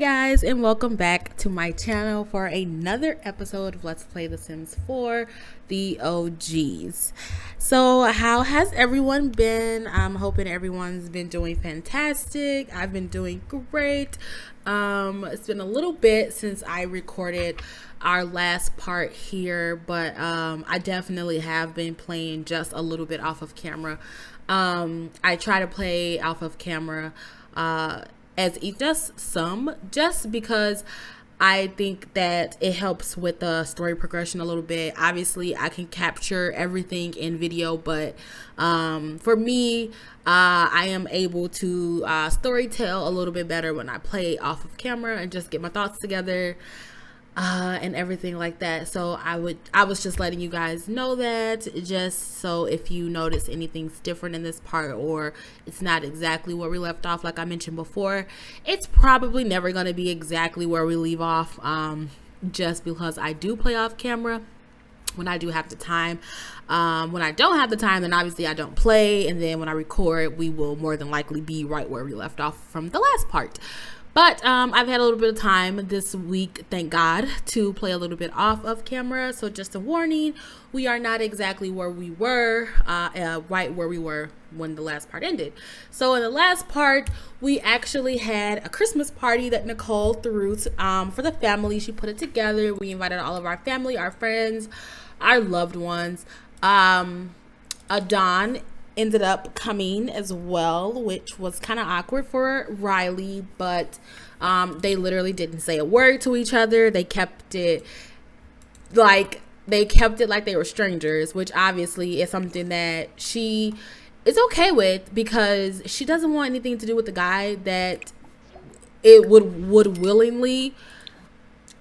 Guys, and welcome back to my channel for another episode of Let's Play The Sims 4 the OGs. So how has everyone been? I'm hoping everyone's been doing fantastic. I've been doing great. It's been a little bit since I recorded our last part here, but I definitely have been playing just a little bit off of camera. I try to play off of camera as just because I think that it helps with the story progression a little bit. Obviously, I can capture everything in video, but for me, I am able to story tell a little bit better when I play off of camera and just get my thoughts together and everything like that. So I was just letting you guys know that, just so if you notice anything's different in this part or it's not exactly where we left off, like I mentioned before, it's probably never going to be exactly where we leave off, just because I do play off camera when I do have the time. When I don't have the time, then obviously I don't play, and then when I record, we will more than likely be right where we left off from the last part. But I've had a little bit of time this week, thank God, to play a little bit off of camera. So just a warning, we are not exactly where we were, right where we were when the last part ended. So in the last part, we actually had a Christmas party that Nicole threw for the family. She put it together. We invited all of our family, our friends, our loved ones. Adon ended up coming as well, which was kind of awkward for Riley, but they literally didn't say a word to each other. They kept it like they were strangers, which obviously is something that she is okay with, because she doesn't want anything to do with the guy that it would willingly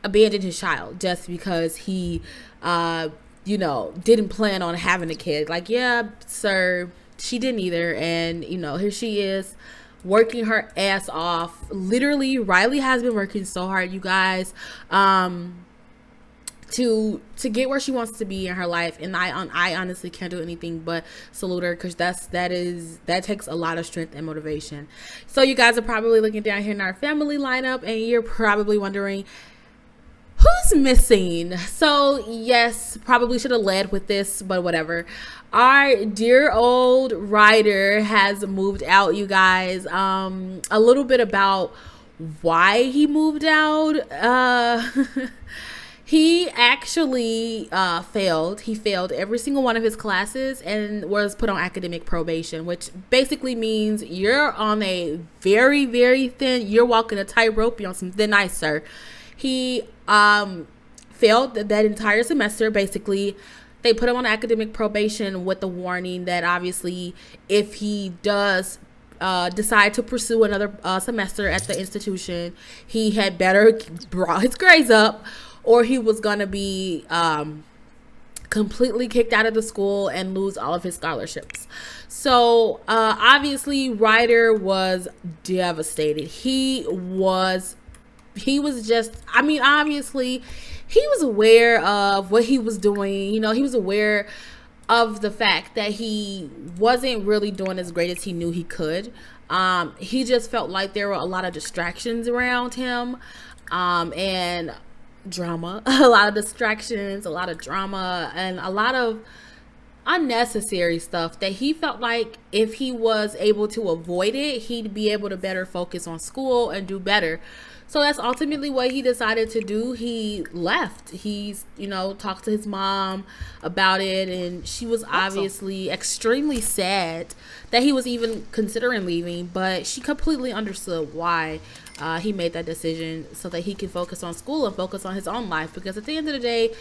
abandon his child just because he didn't plan on having a kid. Like, yeah, sir, she didn't either. And, here she is working her ass off. Literally, Riley has been working so hard, you guys, to get where she wants to be in her life. And I honestly can't do anything but salute her, because that takes a lot of strength and motivation. So you guys are probably looking down here in our family lineup, and you're probably wondering, who's missing? So yes, probably should have led with this, but whatever. Our dear old Ryder has moved out, you guys. A little bit about why he moved out. He actually failed. He failed every single one of his classes and was put on academic probation, which basically means you're on a very, very thin, you're walking a tightrope, you're on some thin ice, sir. He failed that entire semester. Basically, they put him on academic probation with the warning that obviously if he does decide to pursue another semester at the institution, he had better brought his grades up, or he was going to be completely kicked out of the school and lose all of his scholarships. So obviously Ryder was devastated. He was just, obviously he was aware of what he was doing. He was aware of the fact that he wasn't really doing as great as he knew he could. He just felt like there were a lot of distractions around him, and drama, a lot of distractions, a lot of drama, and a lot of unnecessary stuff that he felt like if he was able to avoid it, he'd be able to better focus on school and do better. So that's ultimately what he decided to do. He left. He's, talked to his mom about it, and she was obviously extremely sad that he was even considering leaving, but she completely understood why he made that decision, so that he can focus on school and focus on his own life, because at the end of the day,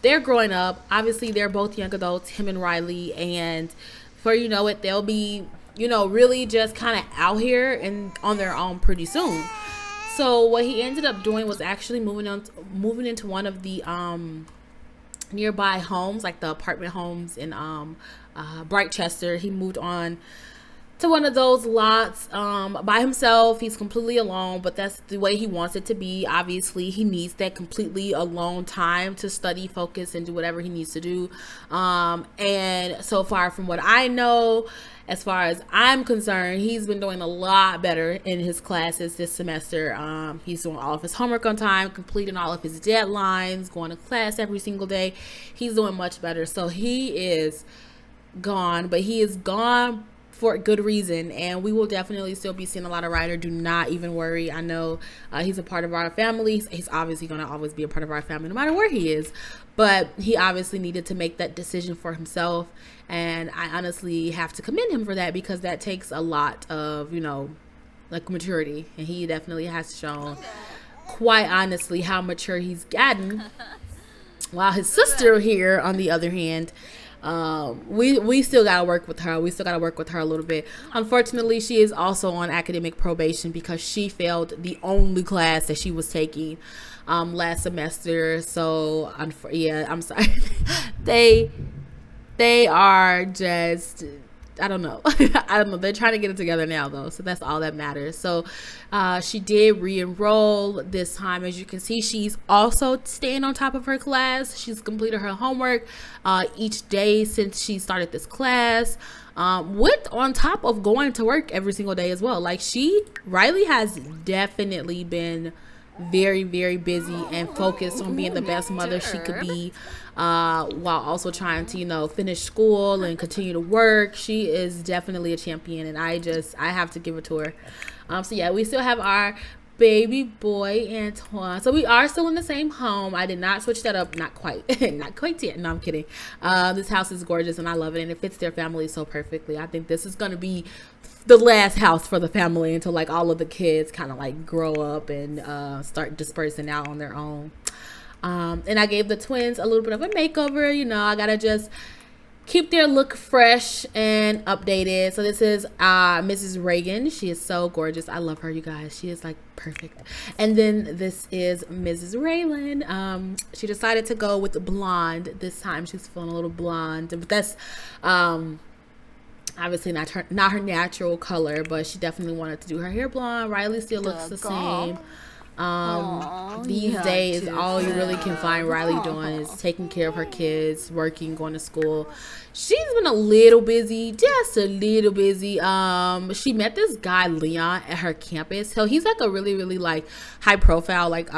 they're growing up. Obviously, they're both young adults, him and Riley, and for it, they'll be, really just kind of out here and on their own pretty soon. So what he ended up doing was actually moving into one of the nearby homes, like the apartment homes in Brightchester. He moved on to one of those lots by himself. He's completely alone, but that's the way he wants it to be. Obviously, he needs that completely alone time to study, focus, and do whatever he needs to do. And so far from what I know, as far as I'm concerned, he's been doing a lot better in his classes this semester. He's doing all of his homework on time, completing all of his deadlines, going to class every single day. He's doing much better. So he is gone, but he is gone for a good reason, and we will definitely still be seeing a lot of Ryder. Do not even worry. I know he's a part of our family. He's obviously going to always be a part of our family no matter where he is, but he obviously needed to make that decision for himself, and I honestly have to commend him for that, because that takes a lot of, you know, like maturity, and he definitely has shown, quite honestly, how mature he's gotten. While his sister here, on the other hand, we still gotta work with her. We still gotta work with her a little bit. Unfortunately, she is also on academic probation because she failed the only class that she was taking last semester. So yeah, I'm sorry. they are just, I don't know. I don't know. They're trying to get it together now, though. So that's all that matters. So she did re-enroll this time. As you can see, she's also staying on top of her class. She's completed her homework each day since she started this class. With on top of going to work every single day as well. Like Riley has definitely been very, very busy and focused on being the best mother she could be, while also trying to, you know, finish school and continue to work. She is definitely a champion, and I have to give it to her. So yeah, we still have our baby boy Antoine. So we are still in the same home. I did not switch that up. Not quite. Not quite yet. No, I'm kidding. This house is gorgeous and I love it, and it fits their family so perfectly. I think this is going to be the last house for the family until like all of the kids kind of like grow up and start dispersing out on their own. And I gave the twins a little bit of a makeover. You know, I gotta just keep their look fresh and updated. So this is Mrs. Reagan. She is so gorgeous. I love her, you guys. She is like perfect. And then this is Mrs. Raylan. She decided to go with the blonde this time. She's feeling a little blonde, but that's obviously not her natural color, but she definitely wanted to do her hair blonde. Riley still looks the same. These days, all you really can find Riley doing is taking care of her kids, working, going to school. She's been a little busy, just a little busy. She met this guy, Leon, at her campus. So he's like a really, really like high profile, like,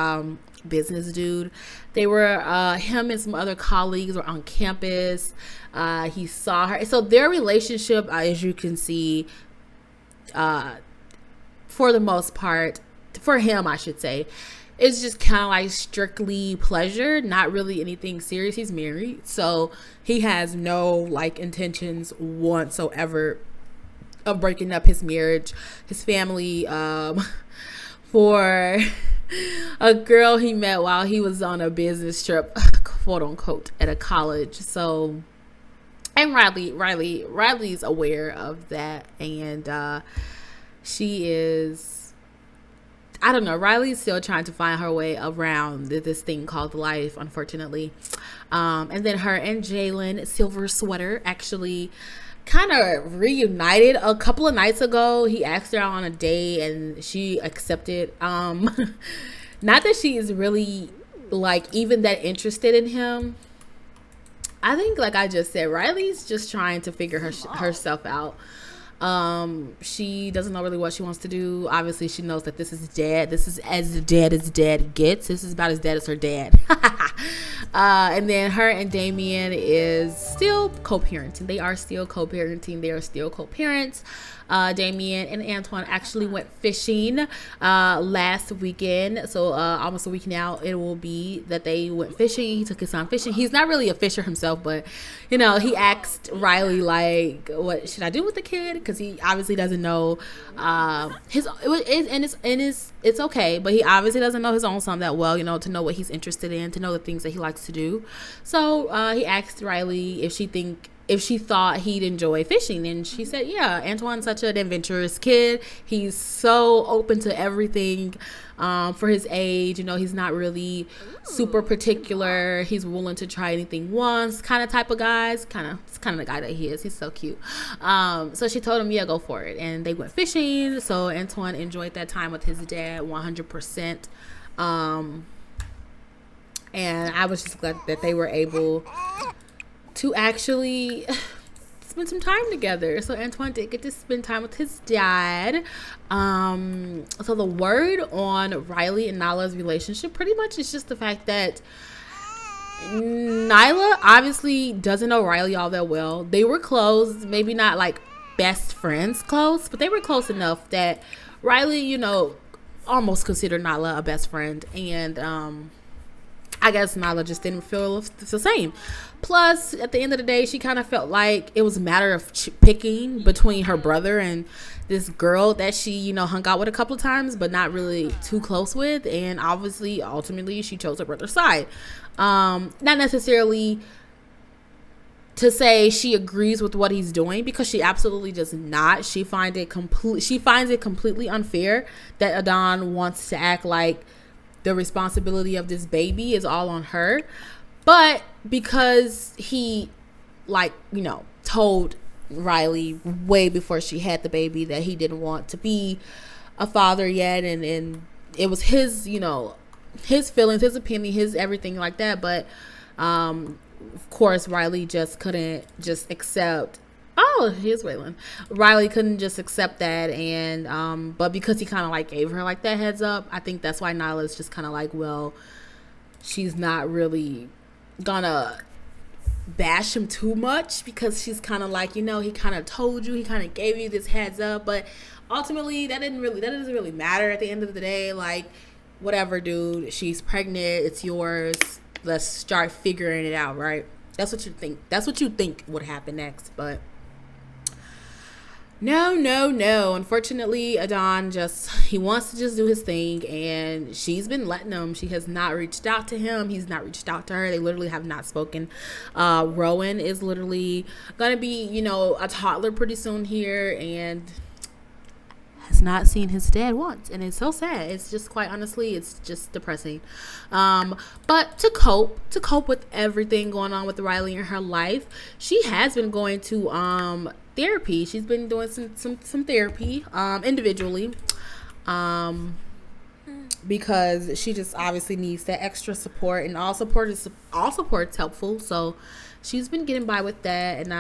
business dude. They were, him and some other colleagues were on campus. He saw her. So their relationship, as you can see, for the most part, for him, I should say, it's just kind of like strictly pleasure, not really anything serious. He's married, so he has no like intentions whatsoever of breaking up his marriage, his family. For a girl he met while he was on a business trip, quote unquote, at a college. So, and Riley's aware of that, and she is, I don't know, Riley's still trying to find her way around this thing called life, unfortunately. And then her and Jalen, Silver Sweater, actually kind of reunited a couple of nights ago. He asked her out on a date and she accepted. Not that she is really like even that interested in him. I think, like I just said, Riley's just trying to figure herself out. She doesn't know really what she wants to do. Obviously, she knows that this is dead. This is as dead as dad gets. This is about as dead as her dad. And then her and Damien is still co-parenting. They are still co-parenting. They are still co-parents. Damien and Antoine actually went fishing last weekend. So almost a week now it will be that they went fishing. He took his son fishing. He's not really a fisher himself, but you know, he asked Riley like, what should I do with the kid? Because he obviously doesn't know it's okay, but he obviously doesn't know his own son that well, you know, to know what he's interested in, to know the things that he likes to do. So he asked Riley if she think if she thought he'd enjoy fishing. And she said, yeah, Antoine's such an adventurous kid. He's so open to everything for his age. You know, he's not really super particular. He's willing to try anything once kind of type of guy. It's kind of the guy that he is. He's so cute. So she told him, yeah, go for it. And they went fishing. So Antoine enjoyed that time with his dad 100%. And I was just glad that they were able to actually spend some time together. So Antoine did get to spend time with his dad. So the word on Riley and Nyla's relationship pretty much is just the fact that Nyla obviously doesn't know Riley all that well. They were close, maybe not like best friends close, but they were close enough that Riley, you know, almost considered Nyla a best friend. And I guess Nyla just didn't feel the same. Plus, at the end of the day, she kind of felt like it was a matter of picking between her brother and this girl that she, you know, hung out with a couple of times, but not really too close with. And obviously, ultimately, she chose her brother's side. Not necessarily to say she agrees with what he's doing, because she absolutely does not. She finds it completely unfair that Adon wants to act like the responsibility of this baby is all on her. But because he, like, you know, told Riley way before she had the baby that he didn't want to be a father yet, and it was his, you know, his feelings, his opinion, his everything like that. But of course Riley just couldn't just accept. Oh, here's Waylon. Riley couldn't just accept that, and but because he kind of like gave her like that heads up, I think that's why Nyla's just kind of like, well, she's not really gonna bash him too much, because she's kind of like, you know, he kind of told you, he kind of gave you this heads up, but ultimately that doesn't really matter at the end of the day. Like, whatever, dude, she's pregnant, it's yours, let's start figuring it out, right? That's what you think would happen next. But no. Unfortunately, Adon he wants to just do his thing, and she's been letting him. She has not reached out to him. He's not reached out to her. They literally have not spoken. Rowan is literally gonna be, you know, a toddler pretty soon here, and has not seen his dad once, and it's so sad. It's just, quite honestly, it's just depressing. But to cope with everything going on with Riley in her life, she has been going to therapy. She's been doing some therapy individually, because she just obviously needs that extra support, and all support is helpful. So she's been getting by with that, and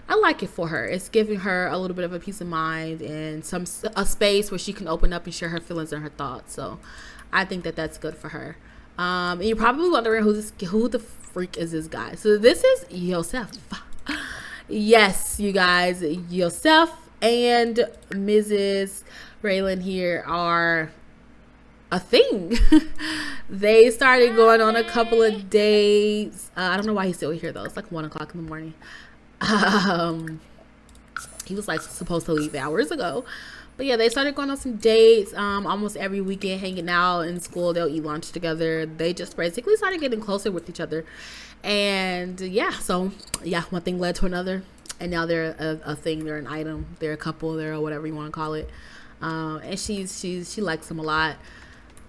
I like it for her. It's giving her a little bit of a peace of mind and a space where she can open up and share her feelings and her thoughts. So I think that that's good for her. And you're probably wondering who the freak is this guy. So this is Yosef. Yes, you guys, Yosef and Mrs. Raylan here are a thing. They started going on a couple of dates. I don't know why he's still here though. It's like 1 o'clock in the morning. He was like supposed to leave hours ago, but yeah, they started going on some dates almost every weekend, hanging out in school. They'll eat lunch together. They just basically started getting closer with each other, and one thing led to another, and now they're a thing. They're an item. They're a couple. They're whatever you want to call it. And she likes him a lot.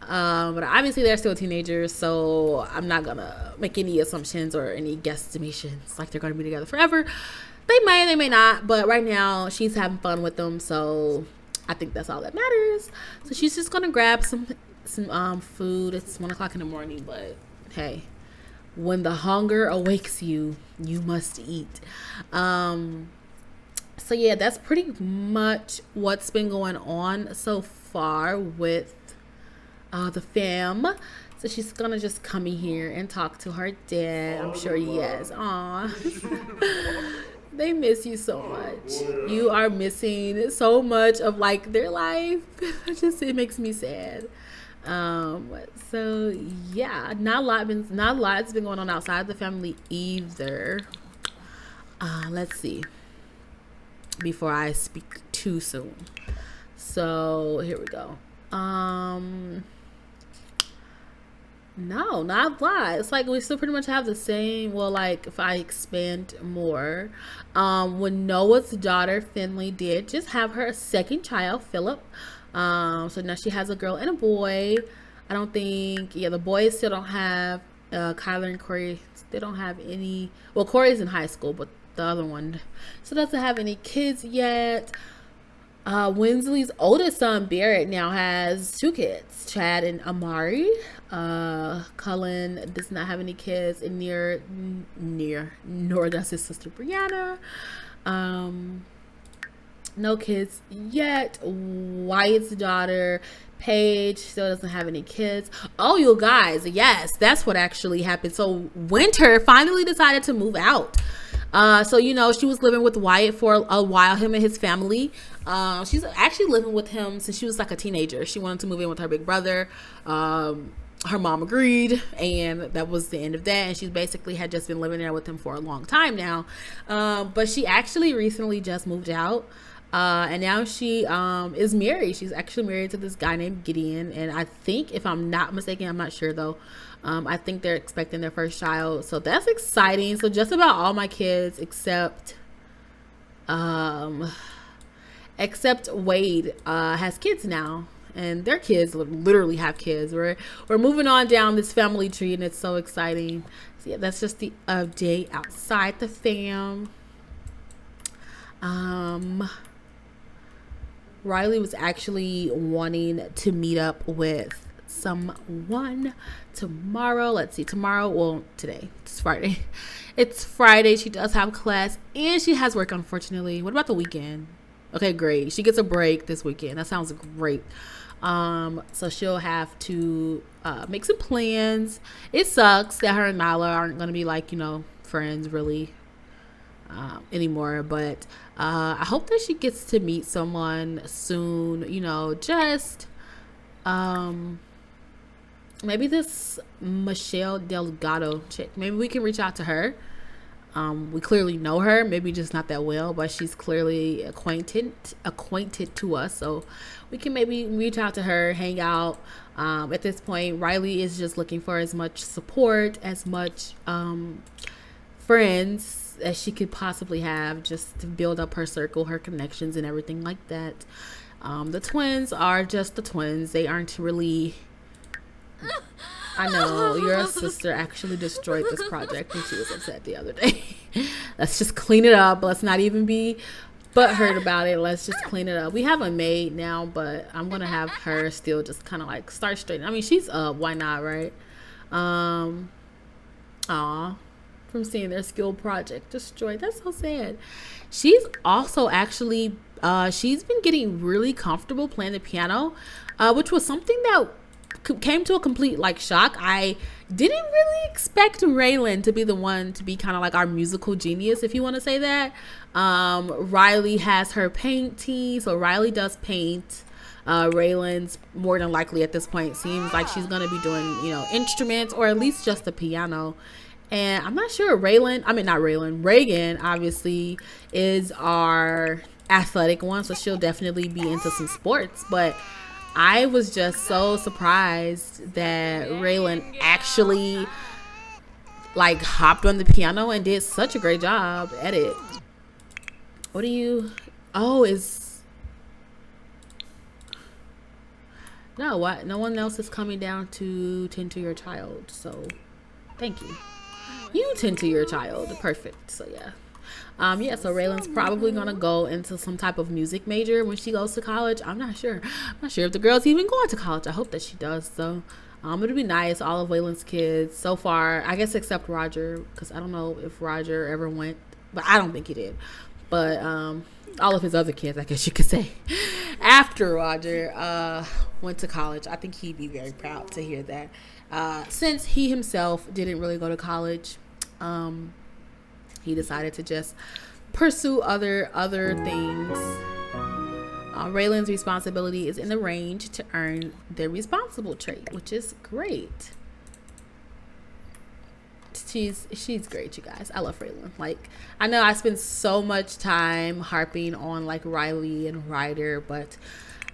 But obviously they're still teenagers, so I'm not gonna make any assumptions or any guesstimations like they're gonna be together forever. They may not, but right now she's having fun with them, so I think that's all that matters. So she's just gonna grab some food. It's 1 o'clock in the morning, but hey, when the hunger awakes you, you must eat. So yeah, that's pretty much what's been going on so far with the fam. So she's gonna just come in here and talk to her dad. I'm sure yes. Aw. They miss you so much. You are missing so much of like their life. It makes me sad. So yeah, not a lot's been going on outside the family either. Let's see. Before I speak too soon. So here we go. No, not a lot. It's like we still pretty much have the same. Well, like if I expand more, when Noah's daughter Finley did just have her second child, Philip. So now she has a girl and a boy. I don't think, yeah, the boys still don't have, Kyler and Corey, they don't have any. Well, Corey's in high school, but the other one still doesn't have any kids yet. Winsley's oldest son, Barrett, now has two kids, Chad and Amari. Cullen does not have any kids, and nor does his sister Brianna. No kids yet. Wyatt's daughter, Paige, still doesn't have any kids. Oh, you guys, yes, that's what actually happened. So Winter finally decided to move out. So, you know, she was living with Wyatt for a while, him and his family. She's actually living with him since she was like a teenager. She wanted to move in with her big brother. Her mom agreed, and that was the end of that. And she basically had just been living there with him for a long time now. But she actually recently just moved out. And now she is married. She's actually married to this guy named Gideon. And I think, if I'm not mistaken, I'm not sure though, I think they're expecting their first child. So that's exciting. So just about all my kids except Wade has kids now. And their kids literally have kids. We're moving on down this family tree, and it's so exciting. So yeah, that's just the update outside the fam. Riley was actually wanting to meet up with someone tomorrow. Let's see, tomorrow, well, today, it's Friday. It's Friday. She does have class and she has work, unfortunately. What about the weekend? Okay, great. She gets a break this weekend. That sounds great. So she'll have to make some plans. It sucks that her and Nyla aren't going to be like, you know, friends really anymore, but I hope that she gets to meet someone soon, you know, just maybe this Michelle Delgado chick, maybe we can reach out to her. We clearly know her, maybe just not that well, but she's clearly acquainted to us, so we can maybe reach out to her, hang out. At this point, Riley is just looking for as much support, as much friends as she could possibly have, just to build up her circle, her connections, and everything like that. The twins are just the twins. They aren't really... I know, your sister actually destroyed this project and she was upset the other day. Let's just clean it up. Let's not even be butthurt about it. Let's just clean it up. We have a maid now, but I'm going to have her still just kind of like start straightening. I mean, she's up. Why not, right? Aw. From seeing their skill project destroyed. That's so sad. She's also actually she's been getting really comfortable playing the piano, which was something that came to a complete like shock. I didn't really expect Raylan to be the one to be kind of like our musical genius, if you want to say that. Riley has her painting, so Riley does paint. Raylan's more than likely at this point seems like she's gonna be doing, you know, instruments, or at least just the piano. And I'm not sure Reagan obviously is our athletic one, so she'll definitely be into some sports. But I was just so surprised that Raylan actually like hopped on the piano and did such a great job at it. What do you... Oh, is... No, what? No one else is coming down to tend to your child, so thank you. You tend to your child. Perfect. So yeah. Yeah, so Raylan's probably gonna go into some type of music major when she goes to college. I'm not sure. I'm not sure if the girl's even going to college. I hope that she does though. It'll be nice. All of Raylan's kids so far, I guess except Roger, because I don't know if Roger ever went, but I don't think he did. But all of his other kids, I guess you could say, after Roger went to college. I think he'd be very proud to hear that. Since he himself didn't really go to college, he decided to just pursue other things. Raylan's responsibility is in the range to earn the responsible trait, which is great. She's great, you guys. I love Raylan. Like, I know I spend so much time harping on like Riley and Ryder, but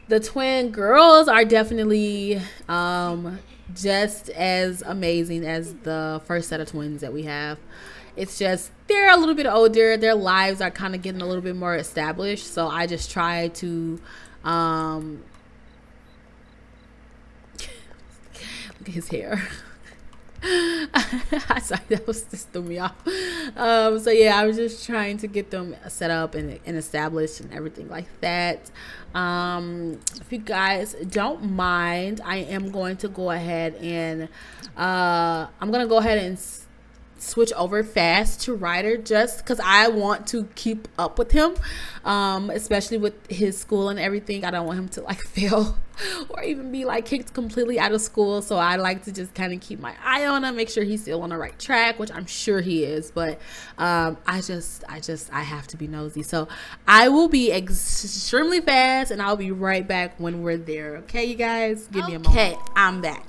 The twin girls are definitely just as amazing as the first set of twins that we have. It's just they're a little bit older. Their lives are kind of getting a little bit more established. So I just try to look at his hair. Sorry, that was just threw me off. So yeah, I was just trying to get them set up and established and everything like that. If you guys don't mind, I am going to go ahead and I'm gonna go ahead and switch over fast to Ryder just because I want to keep up with him, especially with his school and everything. I don't want him to like fail or even be like kicked completely out of school, so I like to just kind of keep my eye on him, make sure he's still on the right track, which I'm sure he is, but I have to be nosy. So I will be extremely fast and I'll be right back when we're there. Okay, you guys, give me a moment. Okay, I'm back.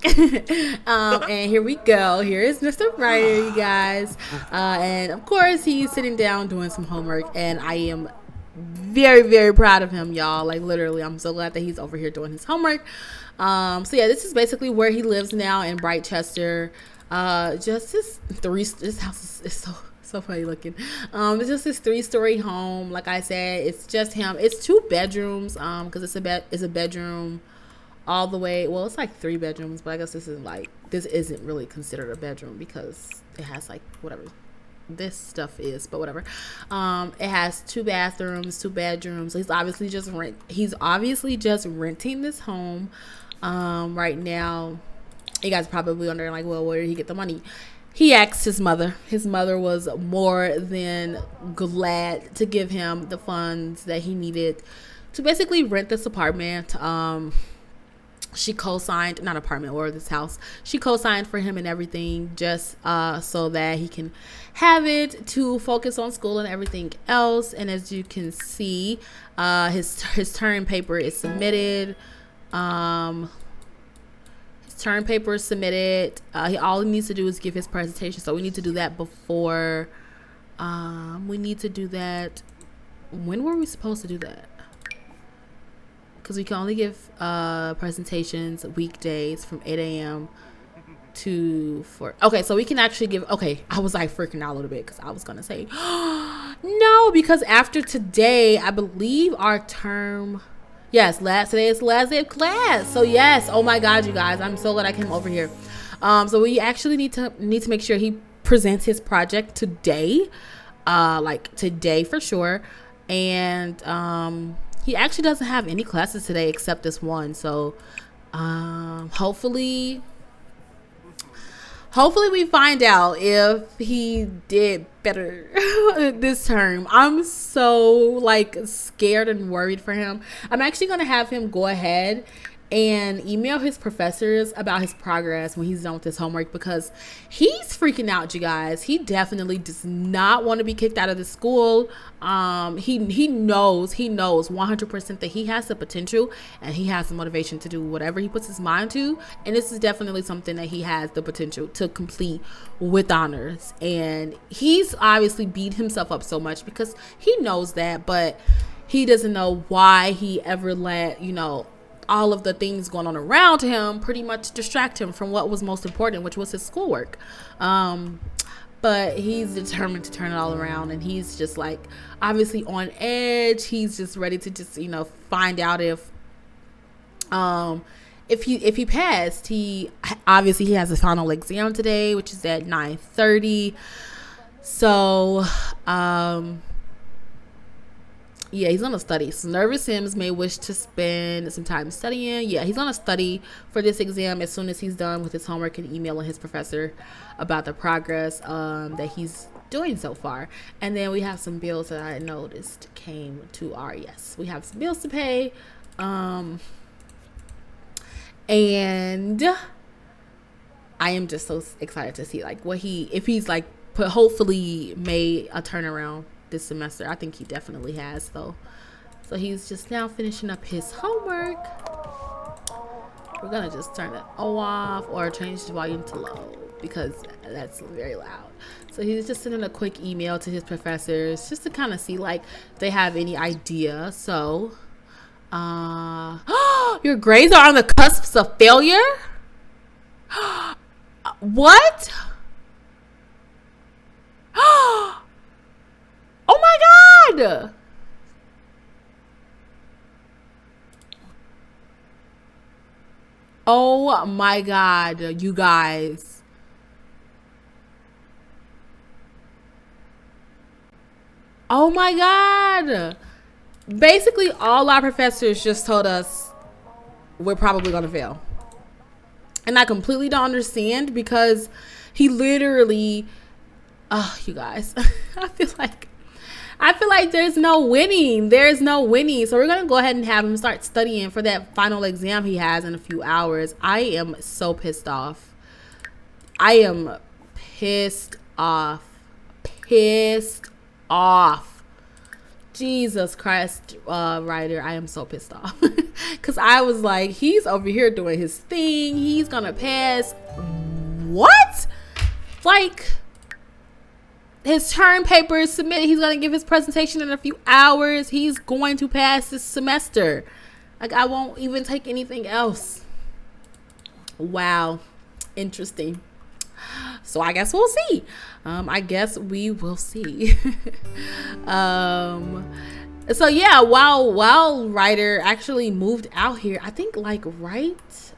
And here we go. Here is Mr. Ryder, you guys, and of course he's sitting down doing some homework, and I am very, very proud of him, y'all. Like literally, I'm so glad that he's over here doing his homework. So yeah, this is basically where he lives now in Brightchester. Just this house is so funny looking. It's just this 3-story home. Like I said, it's just him. It's 2 bedrooms. Because it's a bedroom all the way. Well, it's like 3 bedrooms, but I guess this isn't really considered a bedroom because it has like whatever this stuff is, but whatever. It has 2 bathrooms, 2 bedrooms. He's obviously just renting this home right now. You guys are probably wondering like, well, where did he get the money? He asked his mother. His mother was more than glad to give him the funds that he needed to basically rent this apartment. She co-signed, not apartment or this house. She co-signed for him and everything, just so that he can have it to focus on school and everything else. And as you can see, his term paper is submitted. All he needs to do is give his presentation. So we need to do that before. We need to do that. When were we supposed to do that? Because we can only give presentations weekdays from 8 a.m. to 4. Okay, so we can actually give. Okay, I was like freaking out a little bit because I was going to say, no, because after today, I believe our term. Yes, today is the last day of class. So yes, oh my God, you guys, I'm so glad I came over here. So we actually need to make sure he presents his project today, like today for sure, and he actually doesn't have any classes today except this one. So hopefully we find out if he did better this term. I'm so like scared and worried for him. I'm actually going to have him go ahead and email his professors about his progress when he's done with his homework, because he's freaking out, you guys. He definitely does not want to be kicked out of the school. He knows 100% that he has the potential and he has the motivation to do whatever he puts his mind to, and this is definitely something that he has the potential to complete with honors. And he's obviously beat himself up so much because he knows that, but he doesn't know why he ever let all of the things going on around him pretty much distract him from what was most important, which was his schoolwork. But he's determined to turn it all around, and he's just like obviously on edge. He's just ready to just find out if he passed. He has a final exam today, which is at 9:30. So yeah, he's gonna study. So nervous Sims may wish to spend some time studying. Yeah, he's gonna study for this exam as soon as he's done with his homework and emailing his professor about the progress that he's doing so far. And then we have some bills that I noticed came to our we have some bills to pay. And I am just so excited to see like if he's like hopefully made a turnaround this semester. I think he definitely has though. So he's just now finishing up his homework. We're gonna just turn it off or change the volume to low because that's very loud. So he's just sending a quick email to his professors just to kind of see like if they have any idea. So Your grades are on the cusp of failure? What? Oh my God. Oh my God, you guys. Oh my God. Basically, all our professors just told us we're probably going to fail. And I completely don't understand because he literally, oh, you guys, I feel like there's no winning. There's no winning. So we're going to go ahead and have him start studying for that final exam he has in a few hours. I am so pissed off. I am pissed off. Pissed off. Jesus Christ, Ryder, I am so pissed off. Because I was like, he's over here doing his thing. He's going to pass. What? Like, his term paper is submitted. He's going to give his presentation in a few hours. He's going to pass this semester. Like, I won't even take anything else. Wow. Interesting. So I guess we'll see. I guess we will see. So yeah, while Ryder actually moved out here, I think like right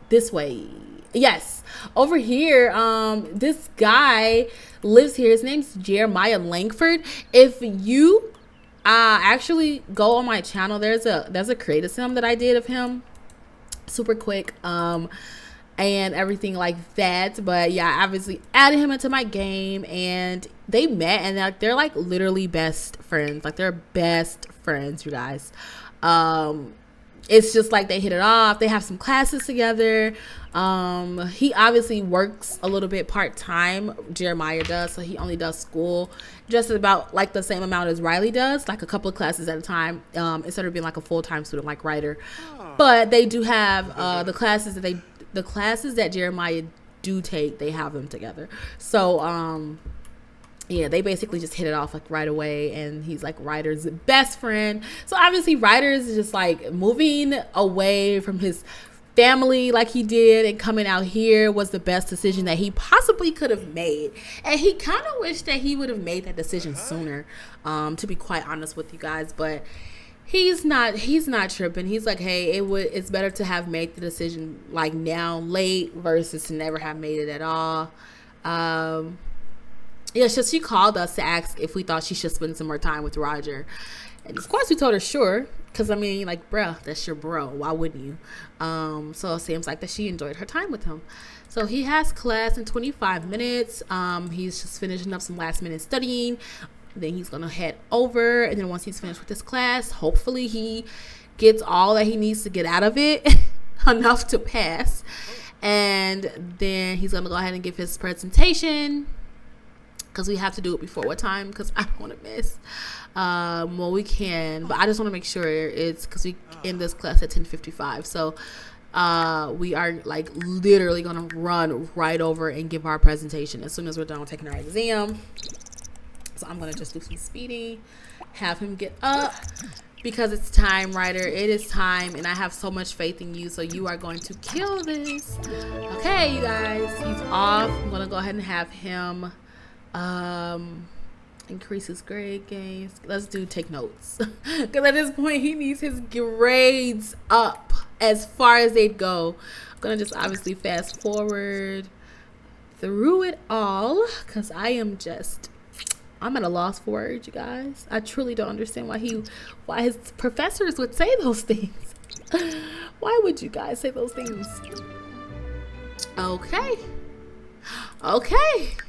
this way. Yes, over here, this guy lives here. His name's Jeremiah Langford. If you actually go on my channel, there's a creative sim that I did of him, super quick, and everything like that. But yeah, I obviously added him into my game, and they met, and they're like literally best friends. Like, they're best friends, you guys. It's just like they hit it off. They have some classes together. He obviously works a little bit part-time. Jeremiah does, so he only does school just about like the same amount as Riley does, like a couple of classes at a time, instead of being like a full-time student like Ryder. But they do have the classes that Jeremiah do take, they have them together. So yeah, they basically just hit it off like right away, and he's like Ryder's best friend. So obviously Ryder is just like moving away from his family like he did, and coming out here was the best decision that he possibly could have made. And he kind of wished that he would have made that decision sooner, to be quite honest with you guys. But he's not tripping. He's like, hey, it's better to have made the decision like now late versus to never have made it at all. Yeah, so she called us to ask if we thought she should spend some more time with Ryder. And of course we told her sure, because I mean, like, bruh, that's your bro, why wouldn't you? So it seems like that she enjoyed her time with him. So he has class in 25 minutes. He's just finishing up some last minute studying. Then he's gonna head over, and then once he's finished with his class, hopefully he gets all that he needs to get out of it enough to pass. And then he's gonna go ahead and give his presentation, because we have to do it before what time, because I don't want to miss. Well, we can, but I just want to make sure it's, because we end this class at 10:55. So we are like literally gonna run right over and give our presentation as soon as we're done with taking our exam. So I'm gonna just do some speeding, have him get up, because it's time, Ryder. It is time, and I have so much faith in you, so you are going to kill this. Okay, you guys, he's off. I'm gonna go ahead and have him increase his grade gains. Let's do take notes, because at this point he needs his grades up as far as they'd go. I'm gonna just obviously fast forward through it all, because I'm at a loss for words, you guys. I truly don't understand why his professors would say those things. Why would you guys say those things? Okay,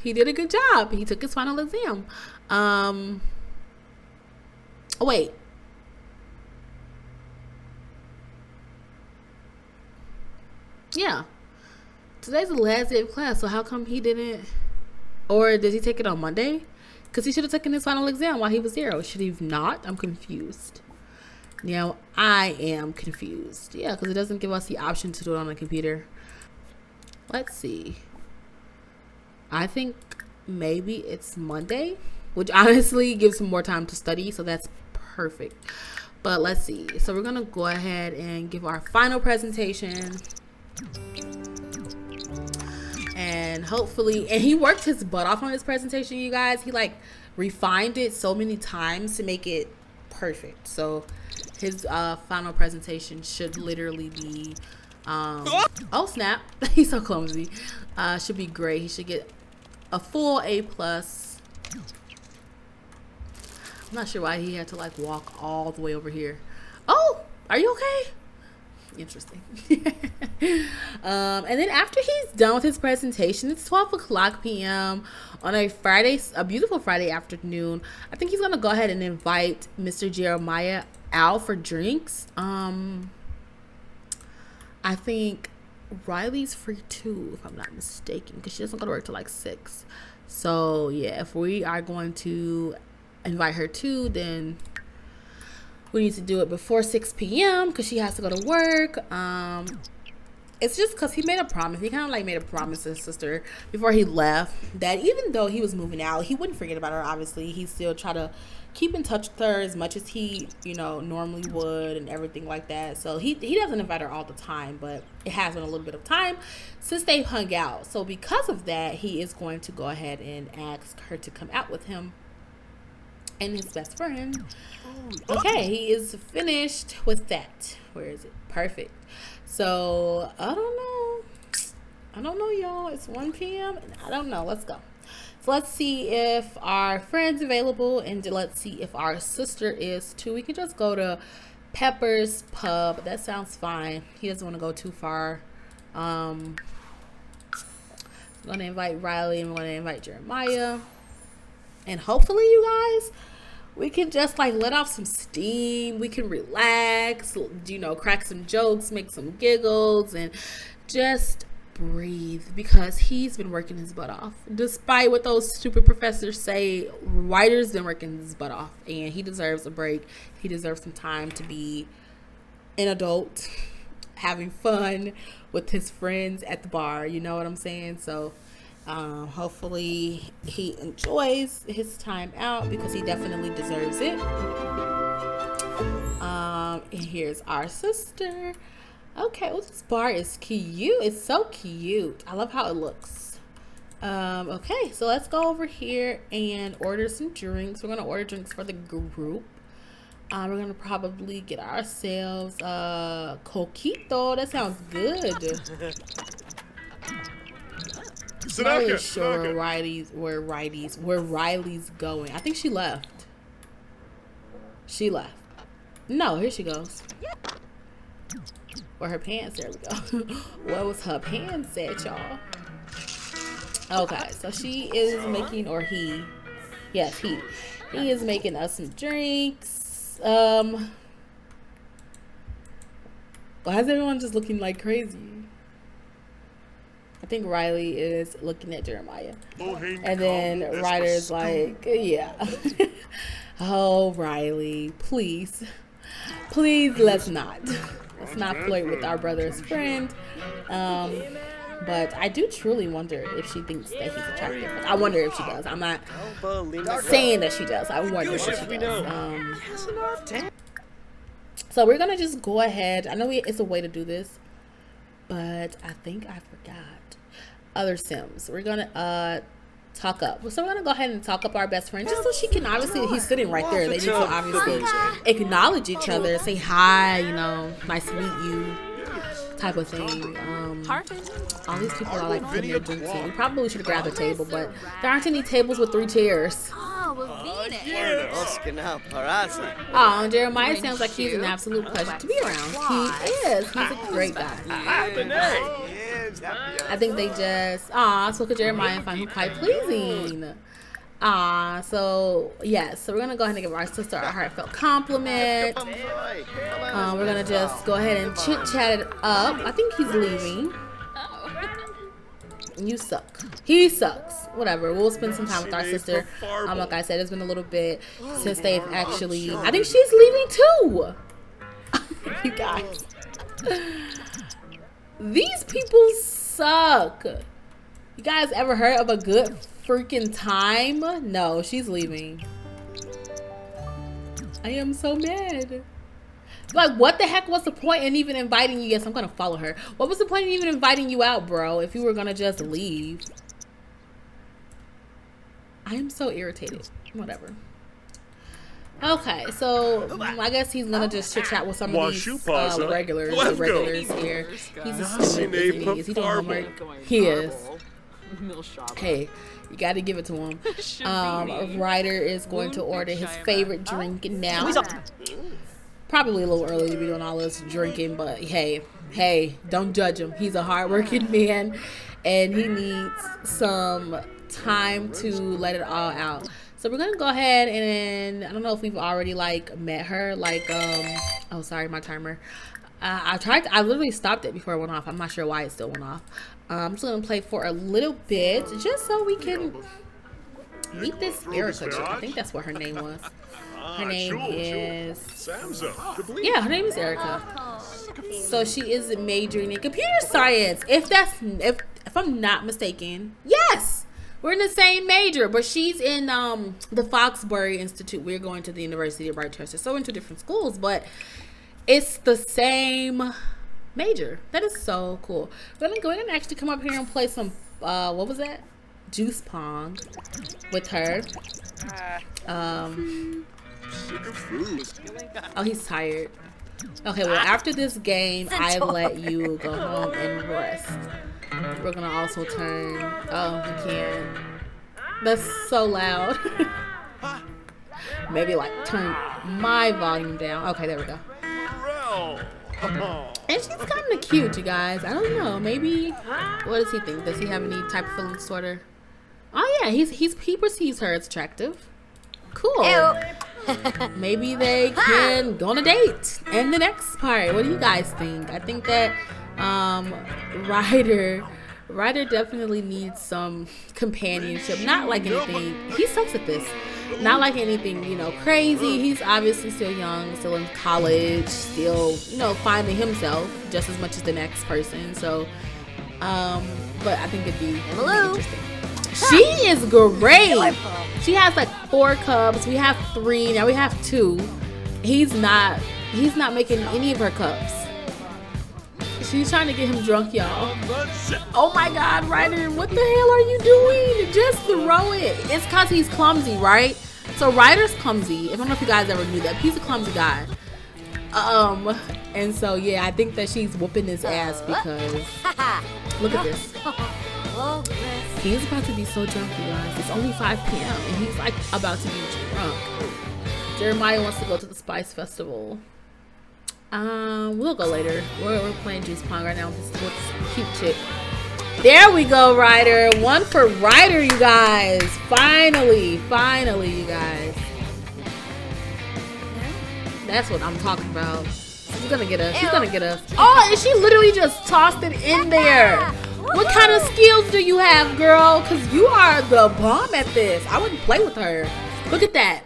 he did a good job. He took his final exam. Oh wait, yeah, today's the last day of class, so how come he didn't, or did he take it on Monday? Because he should have taken his final exam while he was there. Or should he have not? I'm confused. Now, I am confused. Yeah, because it doesn't give us the option to do it on the computer. Let's see. I think maybe it's Monday, which honestly gives him more time to study, so that's perfect. But let's see. So we're gonna go ahead and give our final presentation. And hopefully, and he worked his butt off on this presentation, you guys. He like refined it so many times to make it perfect. So his final presentation should literally be oh snap, he's so clumsy. Should be great. He should get a full A+. I'm not sure why he had to like walk all the way over here. Oh, are you okay? Interesting. And then after he's done with his presentation, it's 12 o'clock p.m. on a Friday, a beautiful Friday afternoon. I think he's gonna go ahead and invite Mr. Jeremiah out for drinks. I think Riley's free too, if I'm not mistaken, because she doesn't go to work till like 6. So yeah, if we are going to invite her too, then we need to do it before 6 p.m. because she has to go to work. It's just because he made a promise. He kind of like made a promise to his sister before he left that even though he was moving out, he wouldn't forget about her. Obviously, he still try to keep in touch with her as much as he, you know, normally would and everything like that. So he doesn't invite her all the time, but it has been a little bit of time since they've hung out. So because of that, he is going to go ahead and ask her to come out with him and his best friend. Okay, he is finished with that. Where is it? Perfect. So I don't know, y'all. It's 1 p.m. and I don't know. Let's go. So let's see if our friend's available, and let's see if our sister is too. We can just go to Pepper's Pub. That sounds fine. He doesn't want to go too far. I'm gonna invite Riley, and we're gonna invite Jeremiah, and hopefully, you guys, we can just like let off some steam. We can relax, you know, crack some jokes, make some giggles, and just breathe, because he's been working his butt off. Despite what those stupid professors say, Ryder's been working his butt off, and he deserves a break. He deserves some time to be an adult, having fun with his friends at the bar. You know what I'm saying? So hopefully he enjoys his time out, because he definitely deserves it. And here's our sister. Okay, well, this bar is cute. It's so cute. I love how it looks. Okay, so let's go over here and order some drinks. We're gonna order drinks for the group. We're gonna probably get ourselves coquito. That sounds good. I'm not really sure where Riley's going. I think she left. She left. No, here she goes. Or her pants. There we go. What was her pants at, y'all? Okay, so she is making, or he, yes, he is making us some drinks. Why is everyone just looking like crazy? I think Riley is looking at Jeremiah. And then Ryder's like, yeah. Oh, Riley, please. Please, let's not flirt with our brother's friend. But I do truly wonder if she thinks that he's attractive. I wonder if she does. I'm not saying that she does. I wonder if she does. So we're going to just go ahead. I know it's a way to do this, but I think I forgot. Other Sims. We're going to talk up. So we're going to go ahead and talk up our best friend, just so she can, obviously, he's sitting right there. They need to obviously acknowledge each other, say hi, you know, nice to meet you, type of thing. All these people are like putting their drinks in. We probably should have grabbed a table, but there aren't any tables with 3 chairs. Oh, Jeremiah sounds like he's an absolute pleasure to be around. He is. He's a great guy. I think they just, let's look at Jeremiah and find him quite pleasing. So yes, so we're gonna go ahead and give our sister a heartfelt compliment. We're gonna just go ahead and chit chat it up. I think he's leaving. You suck. He sucks. Whatever. We'll spend some time with our sister. Like I said, it's been a little bit since they've actually. I think she's leaving too. You guys. These people suck. You guys ever heard of a good freaking time? No, she's leaving. I am so mad. Like, what the heck was the point in even inviting you? Yes, I'm gonna follow her. What was the point in even inviting you out, bro, if you were gonna just leave? I am so irritated. Whatever. Okay, so I guess he's gonna just chit chat with some of these regulars here. He's just stupid. Is he doing homework? He is. Hey, you got to give it to him. Ryder is going to order his favorite drink now. Probably a little early to be doing all this drinking, but hey, don't judge him. He's a hardworking man, and he needs some time to let it all out. So we're gonna go ahead and I don't know if we've already like met her. Like oh sorry, my timer. I literally stopped it before it went off. I'm not sure why it still went off. I'm just gonna play for a little bit just so we can meet this Erica chick. I think that's what her name was. Her name is yeah, her name is Erica. So she is majoring in computer science. If I'm not mistaken, yes. We're in the same major, but she's in the Foxbury Institute. We're going to the University of Rochester. So we're in two different schools, but it's the same major. That is so cool. We're going to go ahead and actually come up here and play some, what was that? Juice Pong with her. Oh, he's tired. Okay, well, after this game, I let you go home and rest. We're gonna also turn. Oh, we can't. That's so loud. Maybe like turn my volume down. Okay, there we go. And she's kind of cute, you guys. I don't know. Maybe. What does he think? Does he have any type of feelings toward her? Oh yeah, he perceives her as attractive. Cool. Maybe they can go on a date in the next part. What do you guys think? I think that Ryder definitely needs some companionship. Not like anything. He sucks at this. Not like anything, you know, crazy. He's obviously still young, still in college, still, you know, finding himself just as much as the next person. So, but I think it'd be interesting. She is great. She has like 4 cups. We have 3. Now we have 2. He's not making any of her cups. She's trying to get him drunk, y'all. Oh my God, Ryder, what the hell are you doing? Just throw it. It's cause he's clumsy, right? So Ryder's clumsy. I don't know if you guys ever knew that. He's a clumsy guy. And so yeah, I think that she's whooping his ass because look at this. He's about to be so drunk, you guys. It's only 5 p.m. and he's like about to be drunk. Jeremiah wants to go to the Spice Festival. We'll go later. We're playing Juice Pong right now with this cute chick. There we go, Ryder. 1 for Ryder, you guys. Finally, you guys. That's what I'm talking about. She's gonna get us. She's gonna get us. Oh, and she literally just tossed it in there. What kind of skills do you have, girl? Because you are the bomb at this. I wouldn't play with her. Look at that.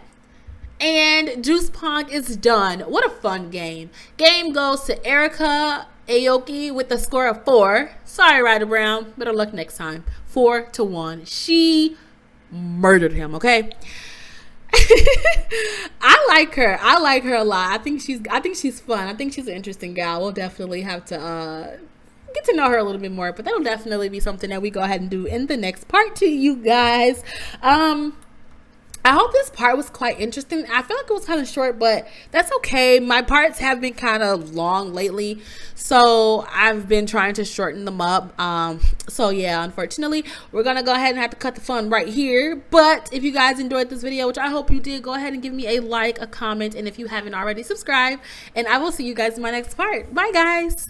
And Juice Pong is done. What a fun game. Game goes to Erica Aoki with a score of 4. Sorry, Ryder Brown. Better luck next time. 4-1. She murdered him, okay? I like her. I like her a lot. I think she's fun. I think she's an interesting gal. We'll definitely have to get to know her a little bit more, but that'll definitely be something that we go ahead and do in the next part to you guys. I hope this part was quite interesting. I feel like it was kind of short, but that's okay. My parts have been kind of long lately, so I've been trying to shorten them up. So yeah, unfortunately, we're gonna go ahead and have to cut the fun right here. But if you guys enjoyed this video, which I hope you did, go ahead and give me a like, a comment, and if you haven't already, subscribe. And I will see you guys in my next part. Bye, guys.